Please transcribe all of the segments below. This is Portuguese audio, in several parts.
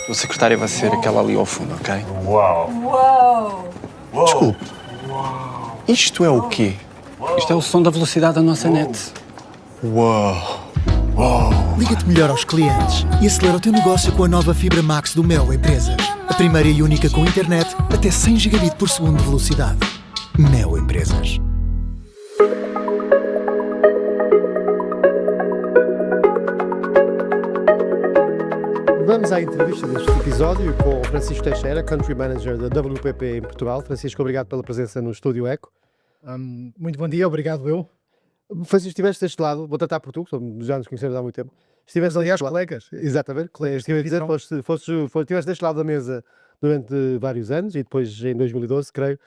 Tua secretária vai ser aquela ali ao fundo, ok? Uau! Uou! Desculpe. Isto é o quê? Isto é o som da velocidade da nossa net. Uau! Liga-te melhor aos clientes e acelera o teu negócio com a nova fibra Max do Mel Empresas. A primeira e única com internet até 100 gigabit por segundo de velocidade. Mel Empresas. Vamos à entrevista deste episódio com o Francisco Teixeira, Country Manager da WPP em Portugal. Francisco, obrigado pela presença no Estúdio Eco. Muito bom dia, obrigado eu. Francisco, estiveste deste lado, vou tratar por tu, já nos conhecemos há muito tempo. Estiveste Aliás, deste lado. colegas. Exatamente, colegas. Estive a dizer, estiveste deste lado da mesa durante vários anos e depois, em 2012, creio,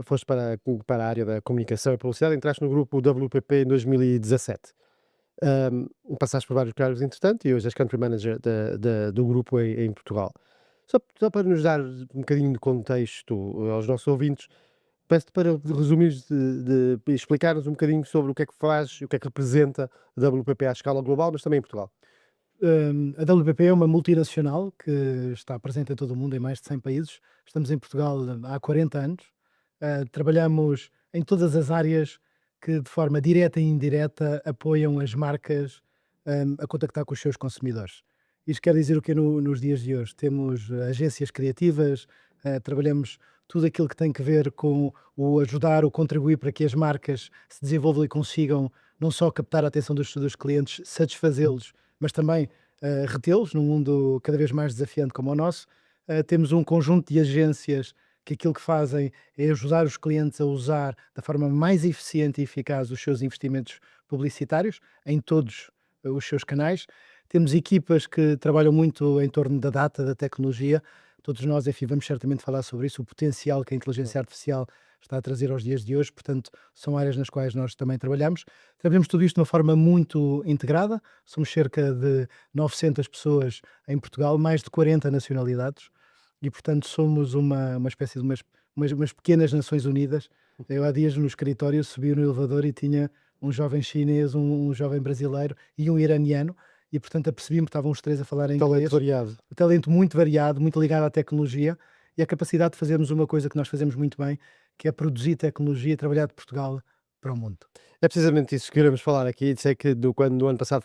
foste para a área da comunicação e publicidade, entraste no grupo WPP em 2017. Passaste por vários cargos, entretanto, e hoje és Country Manager do grupo em Portugal. Só para nos dar um bocadinho de contexto aos nossos ouvintes, peço-te para resumires de explicar-nos um bocadinho sobre o que é que faz e o que é que representa a WPP à escala global, mas também em Portugal. A WPP é uma multinacional que está presente em todo o mundo, em mais de 100 países. Estamos em Portugal há 40 anos. Trabalhamos em todas as áreas que, de forma direta e indireta, apoiam as marcas a contactar com os seus consumidores. Isto quer dizer o que nos dias de hoje? Temos agências criativas, trabalhamos tudo aquilo que tem que ver com o ajudar, o contribuir para que as marcas se desenvolvam e consigam não só captar a atenção dos clientes, satisfazê-los, mas também retê-los num mundo cada vez mais desafiante como o nosso. Temos um conjunto de agências que aquilo que fazem é ajudar os clientes a usar da forma mais eficiente e eficaz os seus investimentos publicitários em todos os seus canais. Temos equipas que trabalham muito em torno da data, da tecnologia. Todos nós, enfim, vamos certamente falar sobre isso, o potencial que a inteligência artificial está a trazer aos dias de hoje, portanto, são áreas nas quais nós também trabalhamos. Trabalhamos tudo isto de uma forma muito integrada, somos cerca de 900 pessoas em Portugal, mais de 40 nacionalidades, e portanto somos uma espécie de umas pequenas Nações Unidas. Eu há dias no escritório subi no elevador e tinha um jovem chinês, um jovem brasileiro e um iraniano, e portanto apercebi-me que estavam os três a falar em inglês. Variado. O talento muito variado, muito ligado à tecnologia e a capacidade de fazermos uma coisa que nós fazemos muito bem, que é produzir tecnologia e trabalhar de Portugal para o mundo. É precisamente isso que queremos falar aqui. Sei que quando no ano passado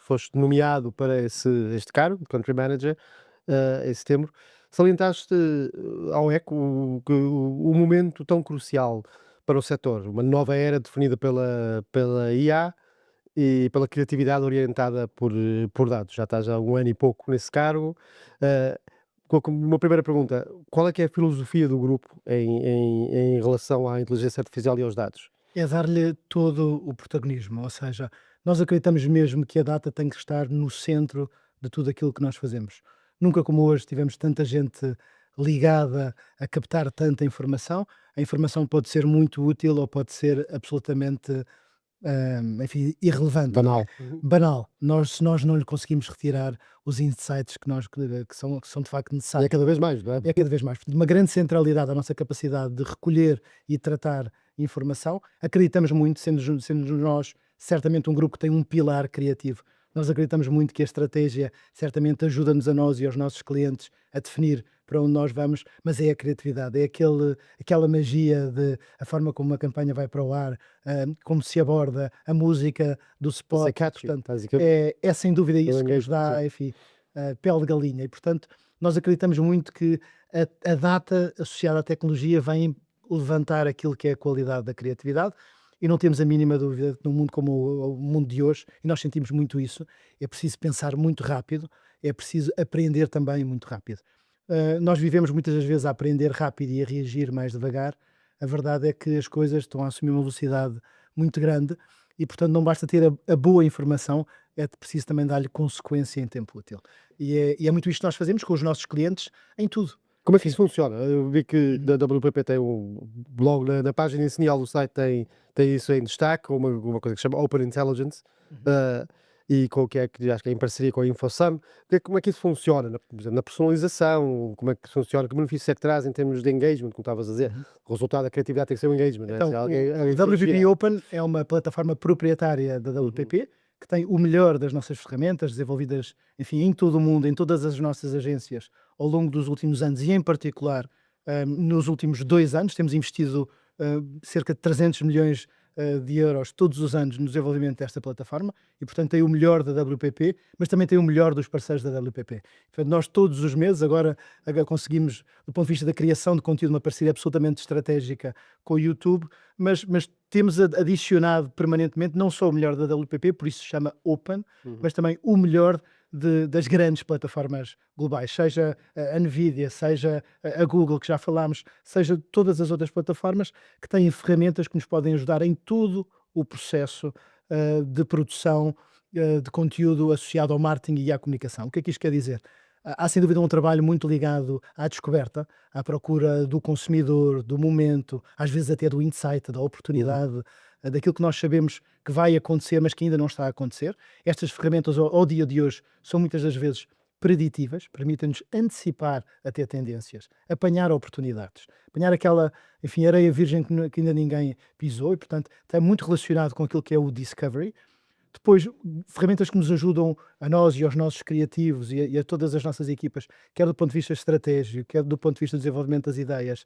foste nomeado para este cargo, de Country Manager, em setembro, salientaste ao ECO o momento tão crucial para o setor, uma nova era definida pela IA e pela criatividade orientada por dados. Já estás há um ano e pouco nesse cargo. Uma primeira pergunta, qual é que é a filosofia do grupo em relação à inteligência artificial e aos dados? É dar-lhe todo o protagonismo, ou seja, nós acreditamos mesmo que a data tem que estar no centro de tudo aquilo que nós fazemos. Nunca como hoje tivemos tanta gente ligada a captar tanta informação. A informação pode ser muito útil ou pode ser absolutamente, enfim, irrelevante. Banal. Se nós não lhe conseguimos retirar os insights que são de facto E é necessários. cada vez mais, não é? É cada vez mais. Portanto, uma grande centralidade à nossa capacidade de recolher e tratar informação. Acreditamos muito, sendo nós certamente um grupo que tem um pilar criativo. Nós acreditamos muito que a estratégia certamente ajuda-nos a nós e aos nossos clientes a definir para onde nós vamos, mas é a criatividade, é aquela magia de a forma como uma campanha vai para o ar, como se aborda a música do spot. catchy, Portanto, basicamente. é sem dúvida isso que nos engagement, dá, enfim, pele de galinha. E, portanto, nós acreditamos muito que a data associada à tecnologia vai levantar aquilo que é a qualidade da criatividade e não temos a mínima dúvida que num mundo como o mundo de hoje, e nós sentimos muito isso, é preciso pensar muito rápido, é preciso aprender também muito rápido. Nós vivemos muitas das vezes a aprender rápido e a reagir mais devagar. A verdade é que as coisas estão a assumir uma velocidade muito grande e, portanto, não basta ter a boa informação, é preciso também dar-lhe consequência em tempo útil. E é muito isto que nós fazemos com os nossos clientes em tudo. Como é que isso funciona? Eu vi que da WPP tem um blog na página inicial do site, tem isso em destaque, uma coisa que se chama Open Intelligence, e que acho que é em parceria com a InfoSum. Como é que isso funciona? Por exemplo, na personalização, como é que funciona? Que benefícios é que traz em termos de engagement, como estavas a dizer? O resultado da criatividade tem que ser o engagement. Então, né? o WPP Open é uma plataforma proprietária da WPP, que tem o melhor das nossas ferramentas desenvolvidas, enfim, em todo o mundo, em todas as nossas agências, ao longo dos últimos anos e em particular nos últimos 2 anos. Temos investido cerca de 300 milhões de euros todos os anos no desenvolvimento desta plataforma e, portanto, tem o melhor da WPP, mas também tem o melhor dos parceiros da WPP. Portanto, nós todos os meses agora conseguimos, do ponto de vista da criação de conteúdo, uma parceria absolutamente estratégica com o YouTube, mas temos adicionado permanentemente não só o melhor da WPP, por isso se chama Open, mas também o melhor das grandes plataformas globais, seja a Nvidia, seja a Google, que já falámos, seja todas as outras plataformas que têm ferramentas que nos podem ajudar em todo o processo de produção de conteúdo associado ao marketing e à comunicação. O que é que isto quer dizer? Há sem dúvida um trabalho muito ligado à descoberta, à procura do consumidor, do momento, às vezes até do insight, da oportunidade, daquilo que nós sabemos que vai acontecer, mas que ainda não está a acontecer. Estas ferramentas, ao dia de hoje, são muitas das vezes preditivas, permitem-nos antecipar até tendências, apanhar oportunidades, apanhar aquela, enfim, areia virgem que ainda ninguém pisou e, portanto, está muito relacionado com aquilo que é o discovery. Depois, ferramentas que nos ajudam a nós e aos nossos criativos e a todas as nossas equipas, quer do ponto de vista estratégico, quer do ponto de vista do desenvolvimento das ideias,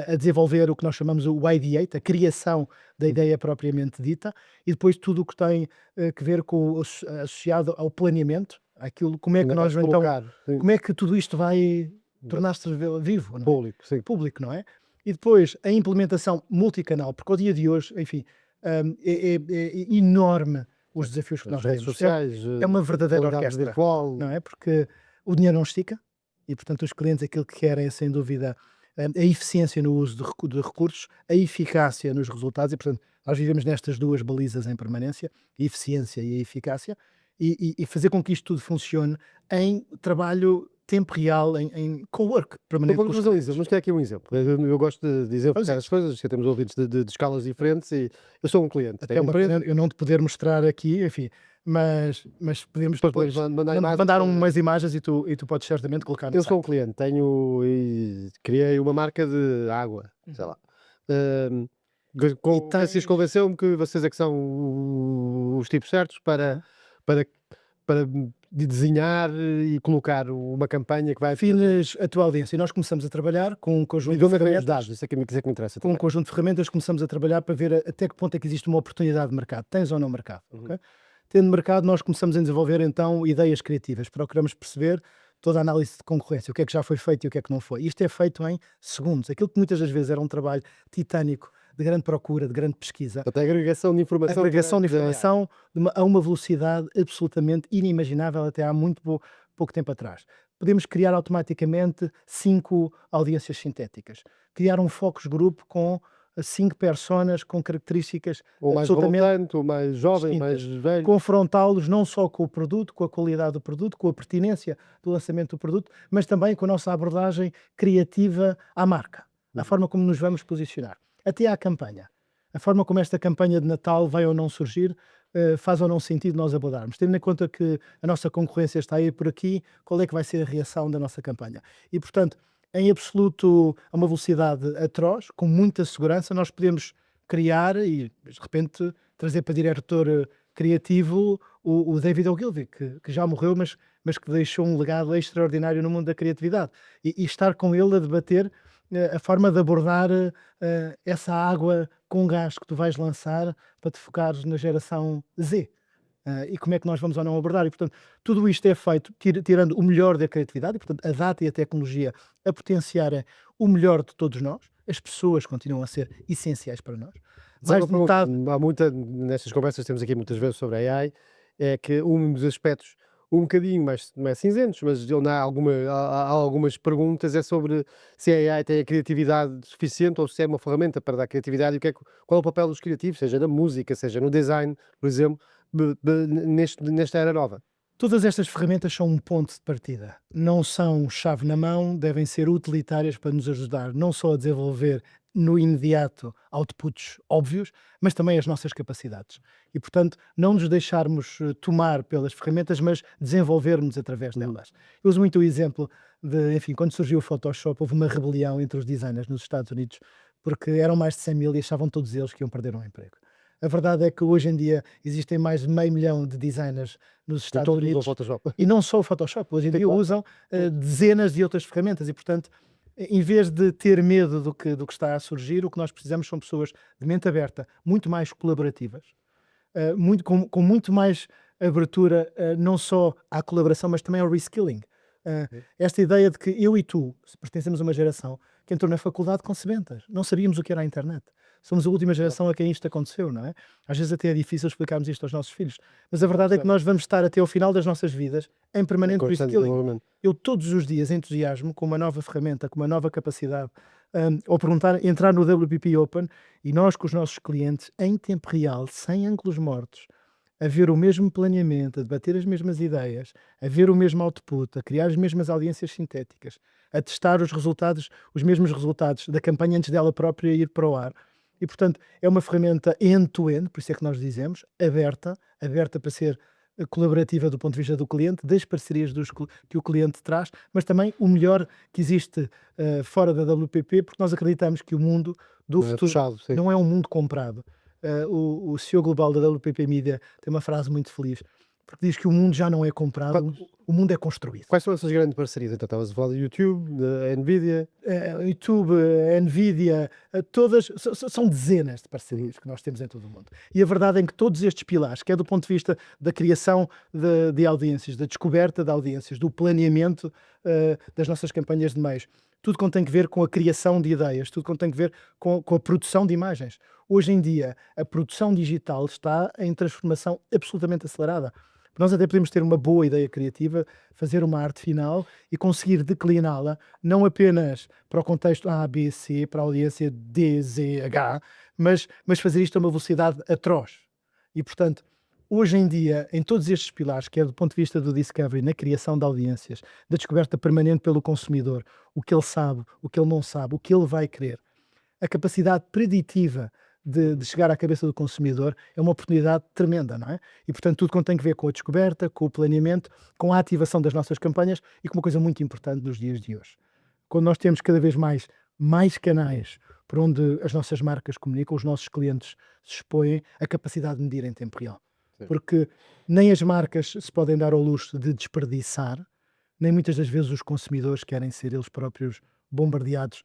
a desenvolver o que nós chamamos o ideate, a criação da ideia propriamente dita, e depois tudo o que tem que ver com associado ao planeamento, aquilo, como é que nós então, como é que tudo isto vai tornar-se vivo, não é? Público, não é? E depois a implementação multicanal, porque ao dia de hoje, enfim, é enorme os desafios que nós temos. Sociais, É uma verdadeira realidade orquestra, virtual. não é? Porque o dinheiro não estica e, portanto, os clientes aquilo que querem é, sem dúvida, a eficiência no uso de recursos, a eficácia nos resultados e, portanto, nós vivemos nestas duas balizas em permanência, a eficiência e a eficácia, e fazer com que isto tudo funcione em trabalho tempo real, em co-work permanente. Vamos fazer um exemplo, vamos ter aqui um exemplo. Eu gosto de exemplificar as coisas, que temos ouvintes de escalas diferentes e eu sou um cliente. Até uma pena eu não te poder mostrar aqui, enfim, mas podemos depois mandar umas imagens e tu podes certamente colocar no Eu site. sou um cliente, criei uma marca de água, sei lá. O Francisco convenceu-me que vocês é que são os tipos certos para desenhar e colocar uma campanha que vai... Defines a tua audiência e nós começamos a trabalhar com um conjunto E de de onde é que vem os ferramentas. dados? Isso é que me interessa. Com um conjunto de ferramentas começamos a trabalhar para ver até que ponto é que existe uma oportunidade de mercado. Tens ou não mercado? Ok? Tendo mercado, nós começamos a desenvolver então ideias criativas. Procuramos perceber toda a análise de concorrência, o que é que já foi feito e o que é que não foi. Isto é feito em segundos. Aquilo que muitas das vezes era um trabalho titânico, de grande procura, de grande pesquisa. Portanto, a agregação de informação... A uma velocidade absolutamente inimaginável até há muito pouco tempo atrás. Podemos criar automaticamente 5 audiências sintéticas. Criar um focus group com 5 personas com características ou mais relutante, ou mais jovem, mais velho. Confrontá-los não só com o produto, com a qualidade do produto, com a pertinência do lançamento do produto, mas também com a nossa abordagem criativa à marca, a forma como nos vamos posicionar. Até à campanha. A forma como esta campanha de Natal vai ou não surgir, faz ou não sentido nós abordarmos. Tendo em conta que a nossa concorrência está aí por aqui, qual é que vai ser a reação da nossa campanha? E, portanto, em absoluto, a uma velocidade atroz, com muita segurança, nós podemos criar e, de repente, trazer para diretor criativo o David Ogilvy, que já morreu, mas que deixou um legado extraordinário no mundo da criatividade. E estar com ele a debater a forma de abordar essa água com gás que tu vais lançar para te focares na geração Z. E como é que nós vamos ou não abordar. E, portanto, tudo isto é feito tirando o melhor da criatividade, e, portanto, a data e a tecnologia a potenciarem o melhor de todos nós. As pessoas continuam a ser essenciais para nós. Nestas conversas temos aqui muitas vezes sobre a AI, é que um dos aspectos um bocadinho mais cinzentos, mas onde há algumas perguntas, é sobre se a AI tem a criatividade suficiente ou se é uma ferramenta para dar criatividade e qual é o papel dos criativos, seja na música, seja no design, por exemplo, nesta era nova. Todas estas ferramentas são um ponto de partida. Não são chave na mão, devem ser utilitárias para nos ajudar não só a desenvolver no imediato outputs óbvios, mas também as nossas capacidades. E, portanto, não nos deixarmos tomar pelas ferramentas, mas desenvolvermos através delas. Eu uso muito o exemplo de, enfim, quando surgiu o Photoshop, houve uma rebelião entre os designers nos Estados Unidos, porque eram mais de 100 mil e achavam todos eles que iam perder um emprego. A verdade é que hoje em dia existem mais de 500 000 de designers nos Estados Todos usam Unidos. Photoshop. E não só o Photoshop, hoje em dia claro. usam dezenas de outras ferramentas e, portanto, em vez de ter medo do que está a surgir, o que nós precisamos são pessoas de mente aberta, muito mais colaborativas, com muito mais abertura, não só à colaboração, mas também ao reskilling. Esta ideia de que eu e tu pertencemos a uma geração que entrou na faculdade com sementas, não sabíamos o que era a internet. Somos a última geração a quem isto aconteceu, não é? Às vezes até é difícil explicarmos isto aos nossos filhos, mas a verdade é que nós vamos estar até ao final das nossas vidas em permanente Constante reskilling. desenvolvimento. Eu todos os dias entusiasmo com uma nova ferramenta, com uma nova capacidade, ou entrar no WPP Open e nós com os nossos clientes em tempo real, sem ângulos mortos, a ver o mesmo planeamento, a debater as mesmas ideias, a ver o mesmo output, a criar as mesmas audiências sintéticas, a testar os mesmos resultados da campanha antes dela própria ir para o ar. E, portanto, é uma ferramenta end-to-end, por isso é que nós dizemos, aberta para ser colaborativa do ponto de vista do cliente, das parcerias que o cliente traz, mas também o melhor que existe fora da WPP, porque nós acreditamos que o mundo do Não é futuro fechado, sim. não é um mundo comprado. O CEO global da WPP Media tem uma frase muito feliz, porque diz que o mundo já não é comprado, o mundo é construído. Quais são essas grandes parcerias? Então, estavas a falar do YouTube, da Nvidia. YouTube, Nvidia, todas, são dezenas de parcerias que nós temos em todo o mundo. E a verdade é que todos estes pilares, quer do ponto de vista da criação de audiências, da descoberta de audiências, do planeamento das nossas campanhas de meios, tudo quanto tem que ver com a criação de ideias, tudo quanto tem que ver com a produção de imagens. Hoje em dia, a produção digital está em transformação absolutamente acelerada. Nós até podemos ter uma boa ideia criativa, fazer uma arte final e conseguir decliná-la, não apenas para o contexto A, B, C, para a audiência D, Z, H, mas fazer isto a uma velocidade atroz. E, portanto, hoje em dia, em todos estes pilares, quer do ponto de vista do discovery, na criação de audiências, da descoberta permanente pelo consumidor, o que ele sabe, o que ele não sabe, o que ele vai querer, a capacidade preditiva de chegar à cabeça do consumidor é uma oportunidade tremenda, não é? E, portanto, tudo quanto tem que ver com a descoberta, com o planeamento, com a ativação das nossas campanhas e com uma coisa muito importante nos dias de hoje. Quando nós temos cada vez mais canais por onde as nossas marcas comunicam, os nossos clientes se expõem, a capacidade de medir em tempo real. Sim. Porque nem as marcas se podem dar ao luxo de desperdiçar, nem muitas das vezes os consumidores querem ser eles próprios bombardeados.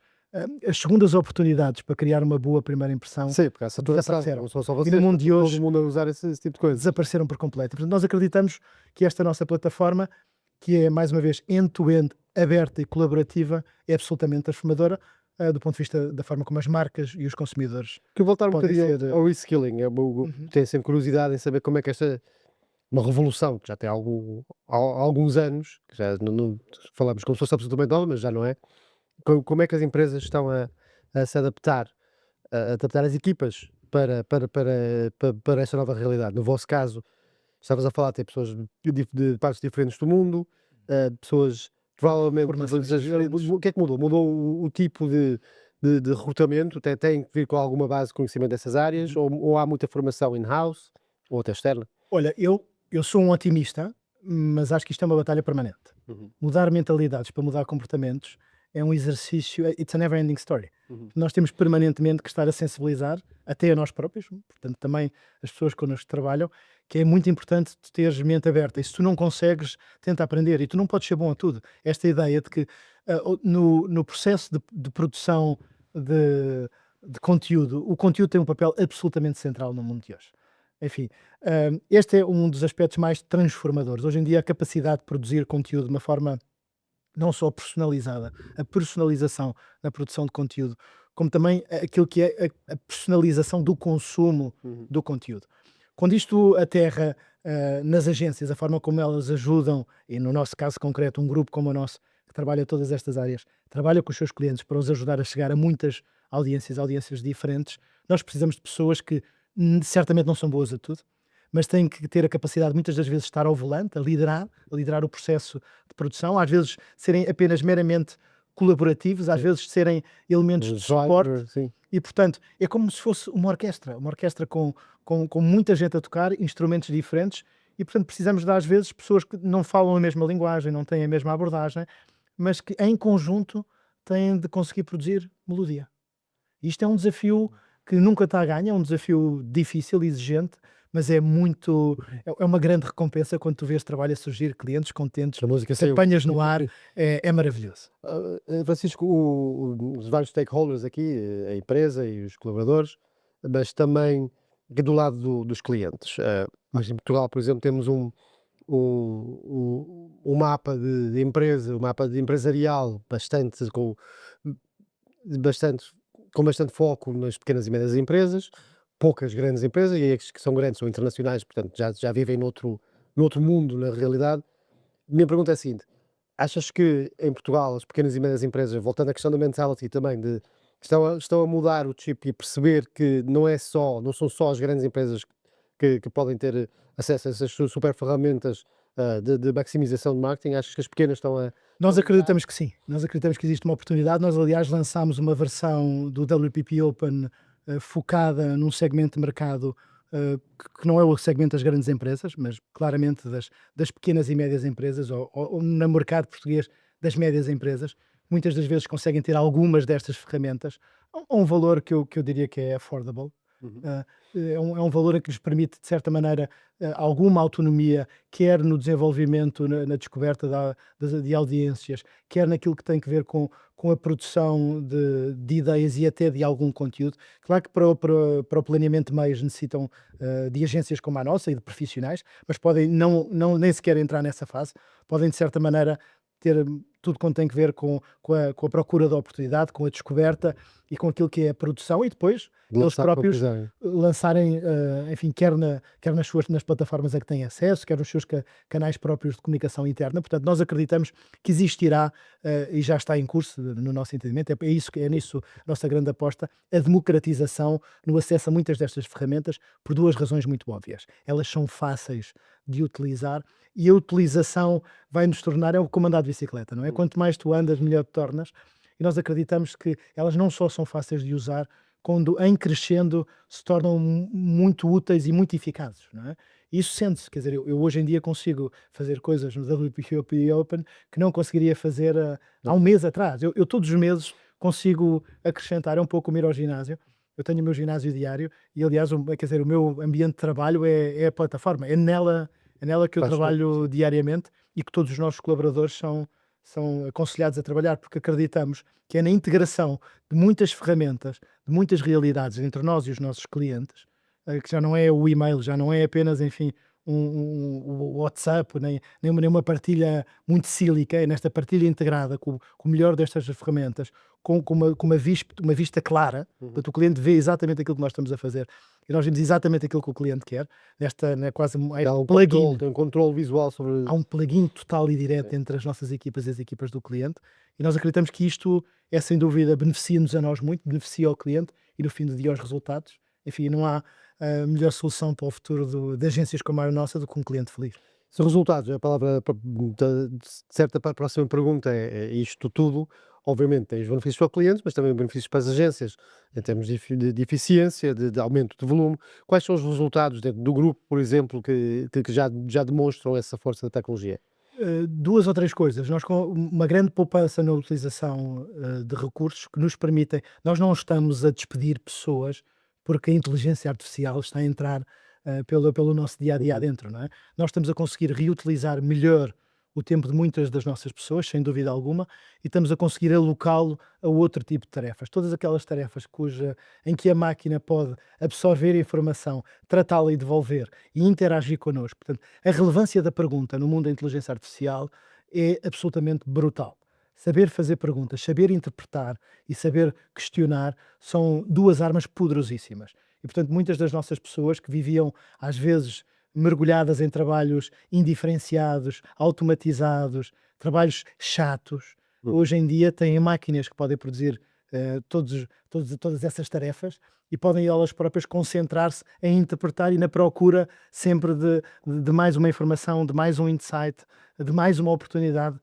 As segundas oportunidades para criar uma boa primeira impressão Sim, porque há saturação. desapareceram. Não são só E vocês, no mundo de hoje todo mundo a usar esse tipo de coisa. desapareceram por completo. Portanto, nós acreditamos que esta nossa plataforma, que é, mais uma vez, end-to-end, aberta e colaborativa, é absolutamente transformadora do ponto de vista da forma como as marcas e os consumidores. Que voltar um Podem bocadinho ser, ao reskilling. Tenho sempre curiosidade em saber como é que uma revolução, que já tem alguns anos, que já falamos como se fosse absolutamente nova, mas já não é. Como é que as empresas estão a se adaptar, a adaptar as equipas para esta nova realidade? No vosso caso, estavas a falar, tem pessoas de partes diferentes do mundo, pessoas provavelmente. Formações diferentes. O que é que mudou? Mudou o tipo de recrutamento? Tem que vir com alguma base de conhecimento dessas áreas? Ou há muita formação in-house ou até externa? Olha, eu sou um otimista, mas acho que isto é uma batalha permanente. Mudar mentalidades para mudar comportamentos é um exercício, it's a never-ending story. Nós temos permanentemente que estar a sensibilizar, até a nós próprios, portanto também as pessoas connosco que trabalham, que é muito importante tu teres mente aberta, e se tu não consegues, tenta aprender, e tu não podes ser bom a tudo. Esta ideia de que no processo de produção de conteúdo, o conteúdo tem um papel absolutamente central no mundo de hoje. Enfim, este é um dos aspectos mais transformadores. Hoje em dia a capacidade de produzir conteúdo de uma forma não só personalizada, a personalização na produção de conteúdo, como também aquilo que é a personalização do consumo do conteúdo. Quando isto aterra nas agências, a forma como elas ajudam, e no nosso caso concreto, um grupo como o nosso, que trabalha todas estas áreas, trabalha com os seus clientes para os ajudar a chegar a muitas audiências diferentes, nós precisamos de pessoas que certamente não são boas a tudo, mas têm que ter a capacidade muitas das vezes de estar ao volante, a liderar o processo de produção, às vezes serem apenas meramente colaborativos, às vezes serem elementos de suporte, Sim. e portanto é como se fosse uma orquestra com muita gente a tocar, instrumentos diferentes, e portanto precisamos de às vezes pessoas que não falam a mesma linguagem, não têm a mesma abordagem, mas que em conjunto têm de conseguir produzir melodia. Isto é um desafio que nunca está a ganho, é um desafio difícil, exigente, mas é uma grande recompensa quando tu vês trabalho a surgir, clientes contentes, A música te saiu. apanhas no ar, é maravilhoso. Francisco, os vários stakeholders aqui, a empresa e os colaboradores, mas também aqui do lado dos clientes. Nós em Portugal, por exemplo, temos um mapa de empresa, um mapa de empresarial bastante, com bastante foco nas pequenas e médias empresas, poucas grandes empresas, e as que são grandes são internacionais, portanto já vivem noutro mundo, na realidade. Minha pergunta é a seguinte: achas que em Portugal as pequenas e médias empresas, voltando à questão da mentality também, estão a mudar o chip e a perceber que não são só as grandes empresas que podem ter acesso a essas super ferramentas de maximização de marketing? Achas que as pequenas estão a. Nós acreditamos que sim, nós acreditamos que existe uma oportunidade. Nós, aliás, lançámos uma versão do WPP Open focada num segmento de mercado que não é o segmento das grandes empresas, mas claramente das pequenas e médias empresas, ou no mercado português das médias empresas. Muitas das vezes conseguem ter algumas destas ferramentas a um valor que eu diria que é affordable. É um valor que lhes permite, de certa maneira, alguma autonomia, quer no desenvolvimento, na descoberta de audiências, quer naquilo que tem que ver com a produção de ideias e até de algum conteúdo. Claro que para o planeamento de meios necessitam de agências como a nossa e de profissionais, mas podem nem sequer entrar nessa fase, podem, de certa maneira, ter tudo quanto tem que ver com a procura da oportunidade, com a descoberta e com aquilo que é a produção, e depois eles Lançar quando próprios quiserem. lançarem, enfim, quer nas plataformas a que têm acesso, quer nos seus canais próprios de comunicação interna. Portanto, nós acreditamos que existirá, e já está em curso, no nosso entendimento, é nisso a nossa grande aposta, a democratização no acesso a muitas destas ferramentas, por duas razões muito óbvias. Elas são fáceis de utilizar e a utilização vai-nos tornar, é como andar de bicicleta, não é? Quanto mais tu andas, melhor te tornas. E nós acreditamos que elas não só são fáceis de usar, quando em crescendo se tornam muito úteis e muito eficazes, não é? E isso sente-se, quer dizer, eu hoje em dia consigo fazer coisas no WPP Open que não conseguiria fazer há um mês atrás. Eu todos os meses consigo acrescentar, é um pouco como ir ao ginásio. Eu tenho o meu ginásio diário e, aliás, quer dizer, o meu ambiente de trabalho é a plataforma, é nela que eu Faz trabalho diariamente e que todos os nossos colaboradores são aconselhados a trabalhar, porque acreditamos que é na integração de muitas ferramentas, de muitas realidades entre nós e os nossos clientes, que já não é o e-mail, já não é apenas, enfim, o WhatsApp, nem uma partilha muito sílica, é nesta partilha integrada com o melhor destas ferramentas, com uma vista clara. Portanto, o cliente vê exatamente aquilo que nós estamos a fazer e nós vemos exatamente aquilo que o cliente quer. Quase Há um plugin. controle, tem um controle visual sobre. Há um plugin total e direto entre as nossas equipas e as equipas do cliente, e nós acreditamos que isto é, sem dúvida, beneficia-nos a nós muito, beneficia ao cliente e, no fim do dia, aos resultados. Enfim, não há melhor solução para o futuro de agências como a nossa do que um cliente feliz. Se resultados, a palavra certa para a próxima pergunta é isto tudo. Obviamente tem os benefícios para os clientes, mas também benefícios para as agências, em termos de eficiência, de aumento de volume. Quais são os resultados dentro do grupo, por exemplo, que já demonstram essa força da tecnologia? Duas ou três coisas. Nós, com uma grande poupança na utilização de recursos que nos permitem, nós não estamos a despedir pessoas porque a inteligência artificial está a entrar pelo nosso dia a dia dentro, não é? Nós estamos a conseguir reutilizar melhor o tempo de muitas das nossas pessoas, sem dúvida alguma, e estamos a conseguir alocá-lo a outro tipo de tarefas. Todas aquelas tarefas em que a máquina pode absorver a informação, tratá-la e devolver e interagir connosco. Portanto, a relevância da pergunta no mundo da inteligência artificial é absolutamente brutal. Saber fazer perguntas, saber interpretar e saber questionar são duas armas poderosíssimas. E, portanto, muitas das nossas pessoas que viviam, às vezes, mergulhadas em trabalhos indiferenciados, automatizados, trabalhos chatos, hoje em dia têm máquinas que podem produzir todas essas tarefas e podem elas próprias concentrar-se em interpretar e na procura sempre de mais uma informação, de mais um insight, de mais uma oportunidade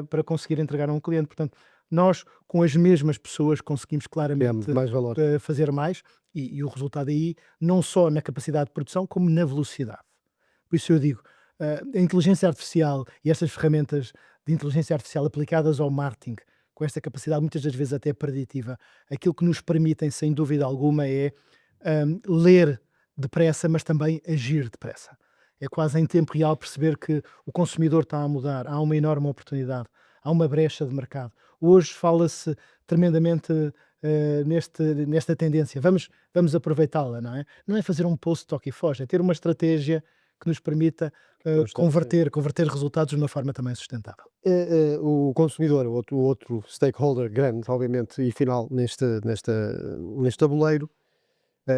para conseguir entregar a um cliente. Portanto, nós, com as mesmas pessoas, conseguimos claramente Mais valor. fazer mais e o resultado aí, não só na capacidade de produção, como na velocidade. Por isso eu digo, a inteligência artificial e estas ferramentas de inteligência artificial aplicadas ao marketing com esta capacidade, muitas das vezes até preditiva, aquilo que nos permitem, sem dúvida alguma, é ler depressa, mas também agir depressa. É quase em tempo real perceber que o consumidor está a mudar, há uma enorme oportunidade, há uma brecha de mercado. Hoje fala-se tremendamente nesta tendência. Vamos aproveitá-la, não é? Não é fazer um post toque e foge, é ter uma estratégia que nos permita converter resultados de uma forma também sustentável. O consumidor, o outro stakeholder grande, obviamente, e final neste tabuleiro,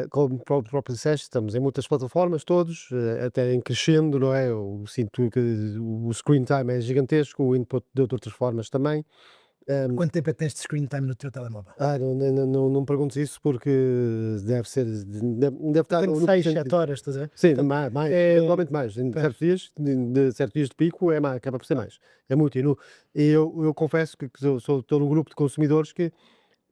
como o próprio disseste, estamos em muitas plataformas todos, até em crescendo, não é? Eu sinto que o screen time é gigantesco, o input de outras formas também. Quanto tempo é que tens de screen time no teu telemóvel? Não me perguntes isso porque deve estar Tenho 6, 7 horas, estás a ver? Sim, mais, eventualmente mais. Em Pois. certos dias, de certos dias de pico, acaba por ser mais. É muito. E eu confesso que estou num grupo de consumidores que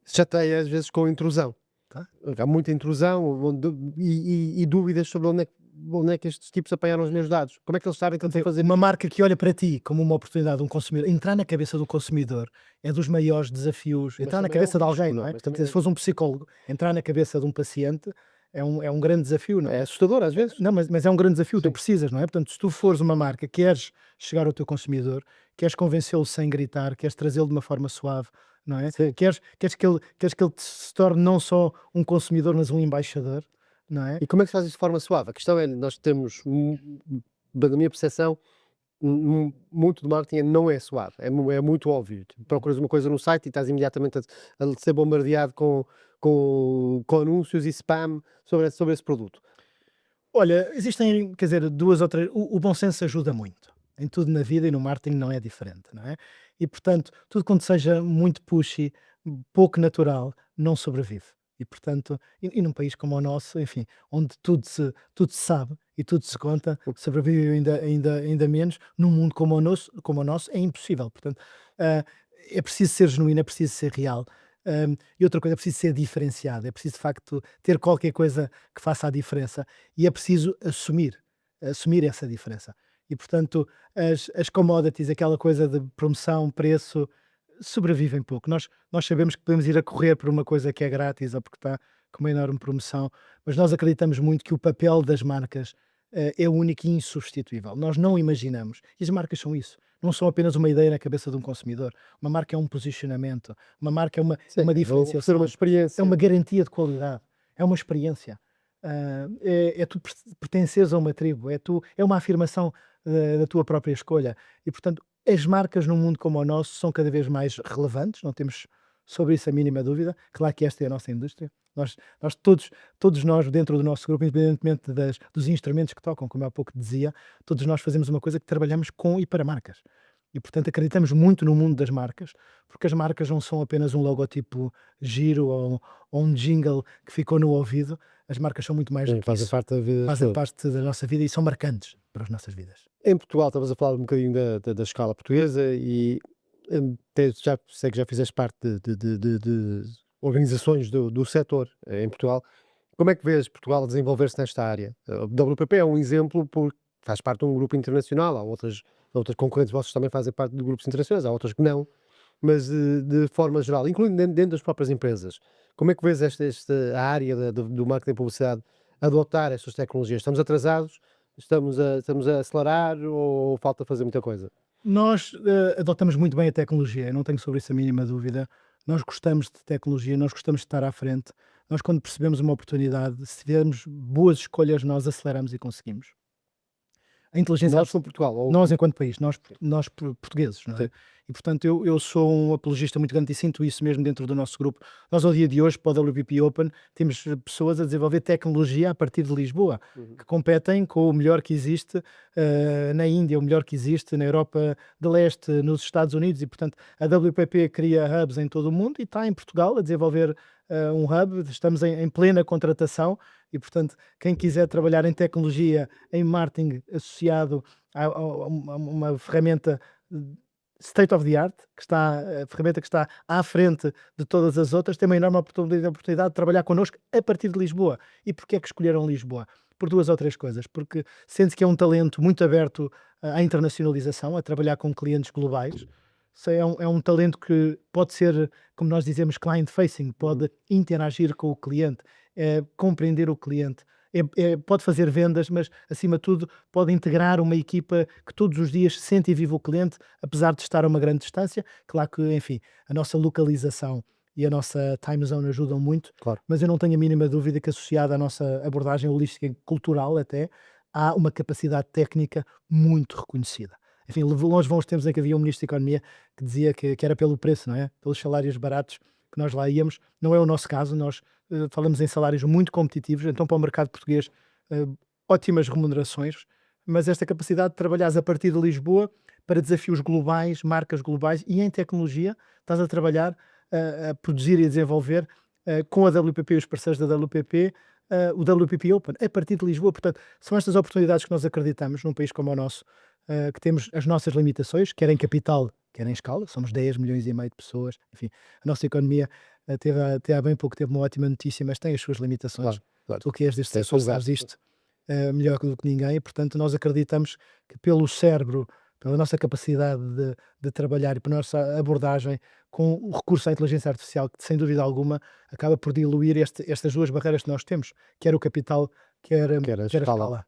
se chateia às vezes com intrusão. Tá. Há muita intrusão e dúvidas sobre onde é que estes tipos apanharam os meus dados. Como é que eles sabem que eu tenho que fazer? Uma marca que olha para ti como uma oportunidade, um consumidor, entrar na cabeça do consumidor é dos maiores desafios. Entrar na também é cabeça um de alguém, risco, não é? mas também Se fosse um psicólogo, entrar na cabeça de um paciente é um grande desafio, não é? É assustador às vezes. Não, mas é um grande desafio, tu Sim. precisas, não é? Portanto, se tu fores uma marca, queres chegar ao teu consumidor, queres convencê-lo sem gritar, queres trazê-lo de uma forma suave, não é? Sim. Queres que ele se torne não só um consumidor, mas um embaixador, não é? E como é que se faz isso de forma suave? A questão é, nós temos, da minha percepção, muito de marketing não é suave, é muito óbvio. Tu procuras uma coisa no site e estás imediatamente a ser bombardeado com anúncios e spam sobre esse produto. Olha, existem, quer dizer, 2 ou 3. O bom senso ajuda muito. Em tudo na vida e no marketing não é diferente, não é? E portanto, tudo quanto seja muito pushy, pouco natural, não sobrevive. E portanto, num país como o nosso, enfim, onde tudo se sabe e tudo se conta, sobrevive ainda menos. Num mundo como o nosso é impossível. Portanto, é preciso ser genuíno, é preciso ser real. E outra coisa, é preciso ser diferenciado, é preciso de facto ter qualquer coisa que faça a diferença e é preciso assumir essa diferença. E portanto, as commodities, aquela coisa de promoção, preço, sobrevivem pouco. Nós sabemos que podemos ir a correr por uma coisa que é grátis ou porque está com uma enorme promoção, mas nós acreditamos muito que o papel das marcas é único e insubstituível. Nós não imaginamos, e as marcas são isso, não são apenas uma ideia na cabeça de um consumidor. Uma marca é um posicionamento, uma marca é uma Ser diferenciação, uma experiência. é uma garantia de qualidade, é uma experiência. Tu pertenceres a uma tribo, é uma afirmação da tua própria escolha. E, portanto, as marcas num mundo como o nosso são cada vez mais relevantes, não temos sobre isso a mínima dúvida. Claro que esta é a nossa indústria. Nós todos nós, dentro do nosso grupo, independentemente dos instrumentos que tocam, como eu há pouco dizia, todos nós fazemos uma coisa que trabalhamos com e para marcas. E, portanto, acreditamos muito no mundo das marcas, porque as marcas não são apenas um logotipo giro ou um jingle que ficou no ouvido. As marcas são muito mais do que Fazem isso. parte da vida. Fazem toda. parte da nossa vida e são marcantes para as nossas vidas. Em Portugal, estavas a falar um bocadinho da escala portuguesa e sei que já fizeste parte de organizações do setor em Portugal. Como é que vês Portugal a desenvolver-se nesta área? O WPP é um exemplo porque faz parte de um grupo internacional, há outras concorrentes vossas também fazem parte de grupos internacionais, há outras que não, mas de forma geral, incluindo dentro das próprias empresas. Como é que vês a área do marketing e publicidade adotar estas tecnologias? Estamos atrasados? Estamos a acelerar ou falta fazer muita coisa? Nós adotamos muito bem a tecnologia, eu não tenho sobre isso a mínima dúvida. Nós gostamos de tecnologia, nós gostamos de estar à frente. Nós, quando percebemos uma oportunidade, se tivermos boas escolhas, nós aceleramos e conseguimos. A inteligência Nós, como Portugal, ou Nós, enquanto país, nós portugueses, não é? Sim. E, portanto, eu sou um apologista muito grande e sinto isso mesmo dentro do nosso grupo. Nós, ao dia de hoje, para o WPP Open, temos pessoas a desenvolver tecnologia a partir de Lisboa, que competem com o melhor que existe na Índia, o melhor que existe na Europa de Leste, nos Estados Unidos, e, portanto, a WPP cria hubs em todo o mundo e está em Portugal a desenvolver um hub. Estamos em plena contratação e, portanto, quem quiser trabalhar em tecnologia, em marketing associado a uma ferramenta state of the art, a ferramenta que está à frente de todas as outras, tem uma enorme oportunidade de trabalhar connosco a partir de Lisboa. E porquê é que escolheram Lisboa? Por 2 ou 3 coisas. Porque sente que é um talento muito aberto à internacionalização, a trabalhar com clientes globais. É um talento que pode ser, como nós dizemos, client-facing, pode interagir com o cliente, compreender o cliente, pode fazer vendas, mas, acima de tudo, pode integrar uma equipa que todos os dias sente e vive o cliente, apesar de estar a uma grande distância. Claro que, enfim, a nossa localização e a nossa time zone ajudam muito, Claro. mas eu não tenho a mínima dúvida que, associada à nossa abordagem holística e cultural até, há uma capacidade técnica muito reconhecida. Enfim, longe vão os tempos em que havia um ministro da Economia que dizia que era pelo preço, não é? Pelos salários baratos que nós lá íamos. Não é o nosso caso, nós falamos em salários muito competitivos, então para o mercado português ótimas remunerações, mas esta capacidade de trabalhares a partir de Lisboa para desafios globais, marcas globais e em tecnologia, estás a trabalhar, a produzir e a desenvolver com a WPP e os parceiros da WPP, o WPP Open, a partir de Lisboa. Portanto, são estas oportunidades que nós acreditamos num país como o nosso, que temos as nossas limitações, quer em capital, quer em escala, somos 10 milhões e meio de pessoas, enfim, a nossa economia teve há bem pouco tempo uma ótima notícia, mas tem as suas limitações. Claro, claro. Tu que és deste Tem o setor, seu lugar. sabes isto melhor do que ninguém, e portanto nós acreditamos que pelo cérebro, pela nossa capacidade de trabalhar e pela nossa abordagem com o recurso à inteligência artificial, que sem dúvida alguma acaba por diluir estas duas barreiras que nós temos, quer o capital, quer a escala.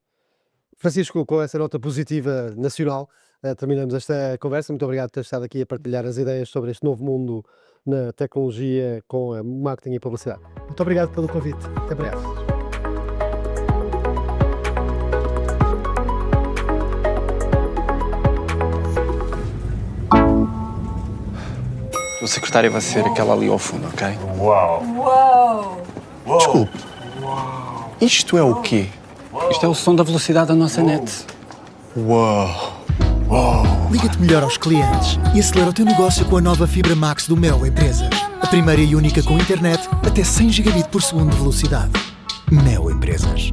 Francisco, com essa nota positiva nacional, terminamos esta conversa. Muito obrigado por ter estado aqui a partilhar as ideias sobre este novo mundo na tecnologia com marketing e publicidade. Muito obrigado pelo convite. Até breve. O secretário vai ser aquela ali ao fundo, ok? Uau! Desculpe. Isto é o quê? Isto é o som da velocidade da nossa net. Uau! Liga-te melhor aos clientes e acelera o teu negócio com a nova fibra Max do Mel Empresas. A primeira e única com internet até 100 gigabit por segundo de velocidade. Mel Empresas.